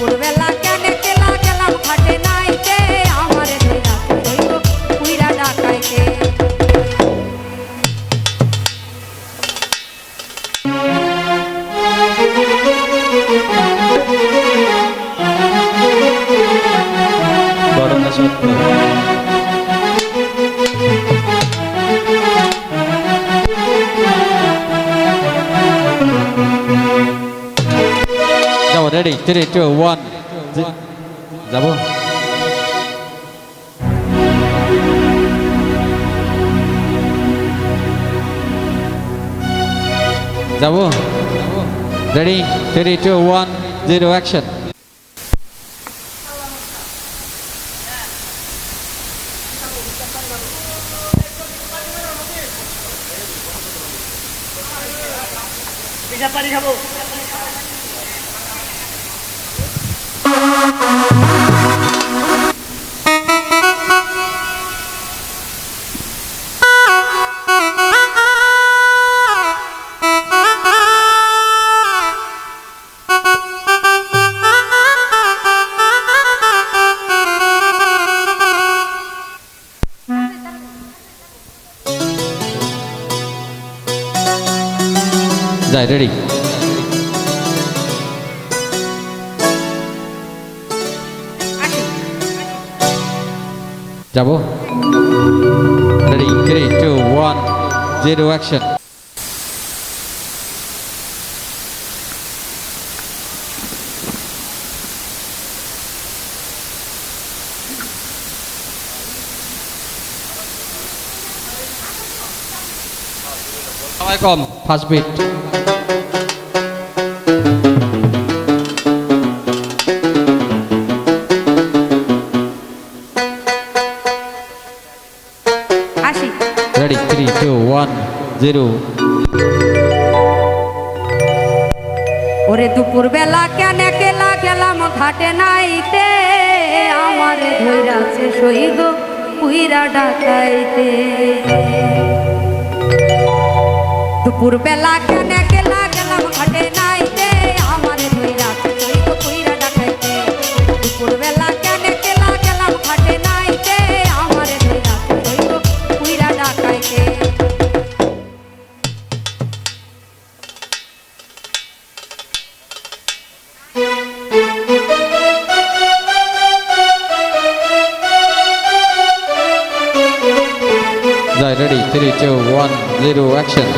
দুপুরবেলা কেন কেলা গেলাম ঘাটে নাইতে আমারে ধইরা কইব পুইরা ডাকাইতে ঘটনা সত্য। যাবো রেডি 3 2 1 যাবো যাবো রেডি 3 2 1 0 অ্যাকশন পিঠা পানি খাবো যাই রেডি যাবো রেডি 3 2 1 0 অ্যাকশন সময় কম ফার্স্ট বিট আসি রেডি 3 2 1 0 ওরে দুপুরবেলা কেন কেলা গেলাম ঘাটে নাইতে আমারে ধইরাছে সইগ পুইরা ডাকাইতে দুপুরবেলা কেন কেলা গেলাম ঘাটে নাইতে আমারে ধইরাছে সইগ পুইরা ডাকাইতে দুপুরবেলা কেন কেলা গেলাম ঘাটে নাইতে আমারে ধইরাছে সইগ পুইরা ডাকাইতে যাই রেডি 3 2 1 0 অ্যাকশন